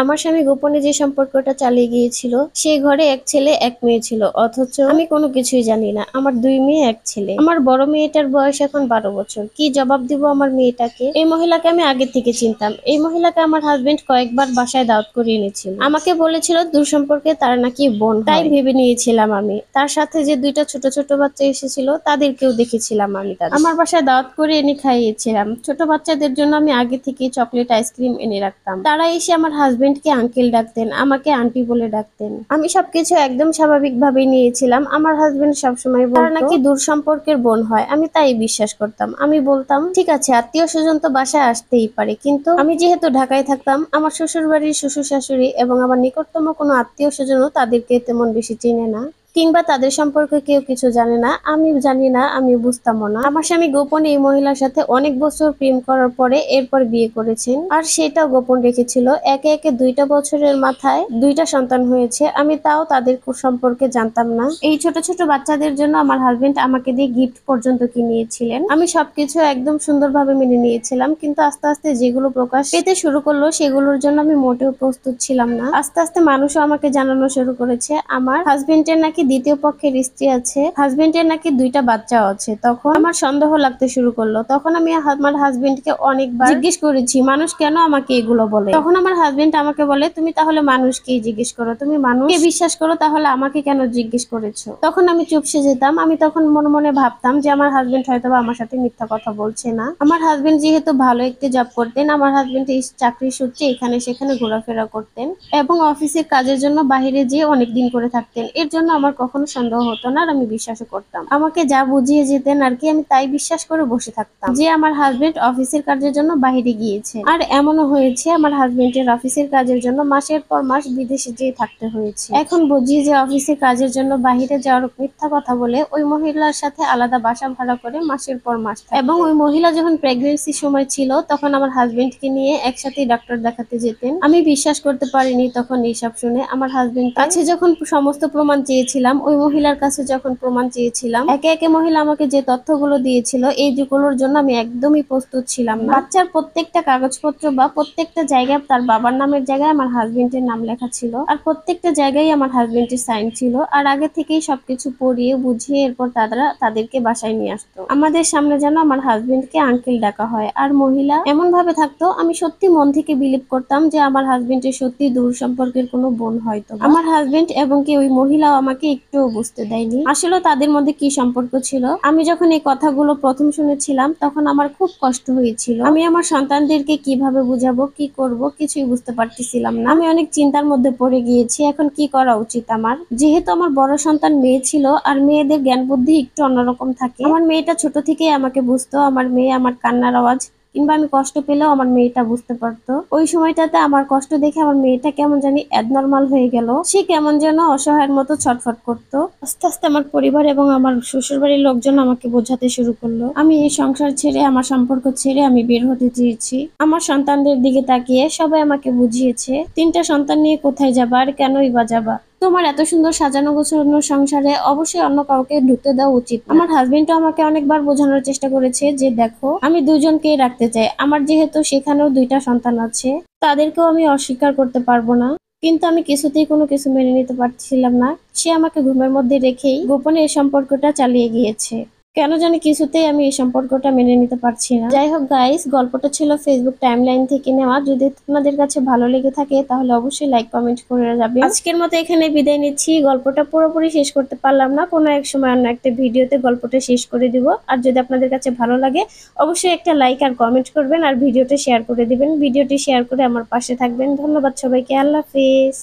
আমার স্বামী গোপনে যে সম্পর্কটা চালিয়ে গিয়েছিল, সেই ঘরে এক ছেলে এক মেয়ে ছিল, অথচ আমি কোনো কিছুই জানি না। আমার দুই মেয়ে এক ছেলে। আমার বড় মেয়েটার বয়স এখন 12 বছর। কি জবাব দিব আমার মেয়েটাকে? এই মহিলাকে আমি আগে থেকে চিনতাম। এই মহিলাকে আমার হাজবেন্ড কয়েকবার বাসায় দাওয়াত করিয়ে এনেছিল। আমাকে বলেছিল দূর সম্পর্কে তার নাকি বোন হয়। তাই ভেবে নিয়েছিলাম আমি। তার সাথে যে দুইটা ছোট ছোট বাচ্চা এসেছিল তাদেরকেও দেখেছিলাম আমি। আমার বাসায় দাওয়াত করে এনে খাইয়েছিলাম। ছোট বাচ্চাদের জন্য আমি আগে থেকে চকলেট আইসক্রিম এনে রাখতাম। তারা এসে আমার হাজবেন্ডকে আঙ্কেল ডাকতেন, আমাকে আন্টি বলে ডাকতেন। আমি সবকিছু একদম স্বাভাবিক ভাবে নিয়েছিলাম। আমার হাজবেন্ড সবসময় বলতো তারা নাকি দূর সম্পর্কের বোন হয়। আমি তাই বিশ্বাস করতাম। আমি বলতাম ঠিক আছে, আত্মীয় স্বজন তো বাসায় আসতেই পারে, কিন্তু আমি যেহেতু ঢাকায় থাকতাম, আমার শ্বশুর বাড়ির শ্বশুর শাশুড়ি এবং আমার নিকটতম কোনো আত্মীয় স্বজনও তাদেরকে তেমন বেশি চিনে না, কিংবা তাদের সম্পর্কে কেউ কিছু জানে না। আমি জানি না, আমি বুঝতামও না। আমার স্বামী গোপনে এই মহিলার সাথে অনেক বছর প্রেম করার পরে এরপর বিয়ে করেছেন, আর সেটাও গোপন রেখেছিল। একে একে 2টা বছরের মাথায় 2টা সন্তান হয়েছে। আমি তাও তাদের সম্পর্কে জানতাম না। এই ছোট ছোট বাচ্চাদের জন্য আমার হাজবেন্ড আমাকে দিয়ে গিফট পর্যন্ত কিনিয়েছিলেন। আমি সবকিছু একদম সুন্দরভাবে মেনে নিয়েছিলাম, কিন্তু আস্তে আস্তে যেগুলো প্রকাশ পেতে শুরু করলো সেগুলোর জন্য আমি মোটেও প্রস্তুত ছিলাম না। আস্তে আস্তে মানুষও আমাকে জানানো শুরু করেছে আমার হাজবেন্ডের নাকি দ্বিতীয় পক্ষের স্ত্রী আছে, হাজবেন্ডের নাকি 2টা বাচ্চাও আছে। তখন আমার সন্দেহ লাগতে শুরু করলো। তখন আমি আমার হাজবেন্ডকে অনেকবার জিজ্ঞেস করেছি মানুষ কেন আমাকে এগুলো বলে। তখন আমার হাজবেন্ড আমাকে বলে তুমি তাহলে মানুষকেই জিজ্ঞেস করো, তুমি মানুষকে বিশ্বাস করো, তাহলে আমাকে কেন জিজ্ঞেস করেছো? তখন আমি চুপসে যেতাম। আমি তখন মনে মনে ভাবতাম যে আমার হাজবেন্ড হয়তো আমার সাথে মিথ্যা কথা বলছে না। আমার হাজবেন্ড যেহেতু ভালো একটি জব করতেন, আমার হাজবেন্ড এই চাকরির সূত্রে এখানে সেখানে ঘোরাফেরা করতেন এবং অফিসের কাজের জন্য বাইরে যেয়ে অনেকদিন করে থাকতেন। এর জন্য আমার কখনো সন্দেহ হতো না, আর আমি বিশ্বাসও করতাম। আমাকে যা বুঝিয়ে যেতেন আর কি, আমি তাই বিশ্বাস করে বসে থাকতাম যে আমার হাজবেন্ড অফিসের কাজের জন্য বাইরে গিয়েছে। আর এমনও হয়েছে আমার হাজবেন্ডের অফিসের কাজের জন্য মাসের পর মাস বিদেশে যেয়ে থাকতে হয়েছে। এখন বুঝি যে অফিসের কাজের জন্য বাইরে যাওয়ার মিথ্যা কথা বলে ওই মহিলার সাথে আলাদা বাসা ভাড়া করে মাসের পর মাস থাকে। এবং ওই মহিলা যখন প্রেগন্যান্সি সময় ছিল তখন আমার হাজবেন্ডকে নিয়ে একসাথে ডাক্তার দেখাতে যেতেন। আমি বিশ্বাস করতে পারিনি তখন এইসব শুনে। আমার হাজবেন্ড কাছে যখন সমস্ত প্রমাণ চেয়েছিলাম, ওই মহিলার কাছে যখন প্রমাণ চেয়েছিলাম, একে একে মহিলা আমাকে যে তথ্যগুলো দিয়েছিল এই যেগুলোর জন্য আমি একদমই প্রস্তুত ছিলাম না। বাচ্চার প্রত্যেকটা কাগজপত্র বা প্রত্যেকটা জায়গায় তার বাবার নামের জায়গায় আমার হাজবেন্ডের নাম লেখা ছিল, আর প্রত্যেকটা জায়গায় আমার হাজবেন্ডের সাইন ছিল। আর আগে থেকেই সবকিছু পড়িয়ে বুঝিয়ে এরপর তাদেরকে বাসায় নিয়ে আসতো। আমাদের সামনে যেন আমার হাজবেন্ডকে আঙ্কেল ডাকা হয়। আর মহিলা এমন ভাবে থাকতো, আমি সত্যি মন থেকে বিলিভ করতাম যে আমার হাজবেন্ডের সত্যি দূর সম্পর্কের কোনো বোন হয়তো। আমার হাজবেন্ড এবং কি ওই মহিলাও আমাকে একটুও বুঝতে দেয়নি আসলে তাদের মধ্যে কি সম্পর্ক ছিল। আমি যখন এই কথাগুলো প্রথম শুনেছিলাম তখন আমার খুব কষ্ট হয়েছিল। আমি আমার সন্তানদেরকে কিভাবে বুঝাবো, কি করব, কিছুই বুঝতে পারতেছিলাম না। আমি অনেক চিন্তার মধ্যে পড়ে গিয়েছি এখন কি করা উচিত আমার। যেহেতু আমার বড় সন্তান মেয়ে ছিল, আর মেয়েদের জ্ঞান বুদ্ধি একটু অন্যরকম থাকে। আমার মেয়েটা ছোট থেকেই আমাকে বুঝতো। আমার মেয়ে আমার কান্নার আওয়াজ কিংবা আমি কষ্ট পেলেও আমার মেয়েটা বুঝতে পারতো। ওই সময়টাতে আমার কষ্ট দেখে আমার মেয়েটা কেমন জানি অ্যাবনর্মাল হয়ে গেল। সে কেমন যেন অসহায়ের মতো ছটফট করতো। আস্তে আস্তে আমার পরিবার এবং আমার শ্বশুর বাড়ির লোকজন আমাকে বোঝাতে শুরু করলো। আমি এই সংসার ছেড়ে, আমার সম্পর্ক ছেড়ে আমি বের হতে চেয়েছি। আমার সন্তানদের দিকে তাকিয়ে সবাই আমাকে বুঝিয়েছে 3টা সন্তান নিয়ে কোথায় যাবা আর কেনই বা যাবা? তোমার এত সুন্দর সাজানো গোছানো সংসারে অবশ্যই অন্য কাউকে ঢুকতে দেওয়া উচিত না। আমার হাজবেন্ডও আমাকে অনেকবার বোঝানোর চেষ্টা করেছে যে দেখো আমি দুজনকেই রাখতে চাই। আমার যেহেতু সেখানেও 2টা সন্তান আছে, তাদেরকেও আমি অস্বীকার করতে পারবো না, কিন্তু আমি কিছুতেই কোনো কিছু মেনে নিতে পারছিলাম না। সে আমাকে ঘুমের মধ্যে রেখেই গোপনে এই সম্পর্কটা চালিয়ে গিয়েছে। কেন জানি কিছুতেই আমি এই সম্পর্কটা মেনে নিতে পারছি না। যাই হোক গাইস, গল্পটা ছিল ফেসবুক টাইমলাইন থেকে নেওয়া। যদি আপনাদের কাছে ভালো লেগে থাকে তাহলে অবশ্যই লাইক কমেন্ট করে যাবেন। আজকের মতো এখানে বিদায় নিচ্ছি। গল্পটা পুরোপুরি শেষ করতে পারলাম না, কোনো এক সময় অন্য একটা ভিডিওতে গল্পটা শেষ করে দিব। আর যদি আপনাদের কাছে ভালো লাগে অবশ্যই একটা লাইক আর কমেন্ট করবেন, আর ভিডিওটা শেয়ার করে দিবেন। ভিডিওটি শেয়ার করে আমার পাশে থাকবেন। ধন্যবাদ সবাইকে। আল্লাহ হাফেজ।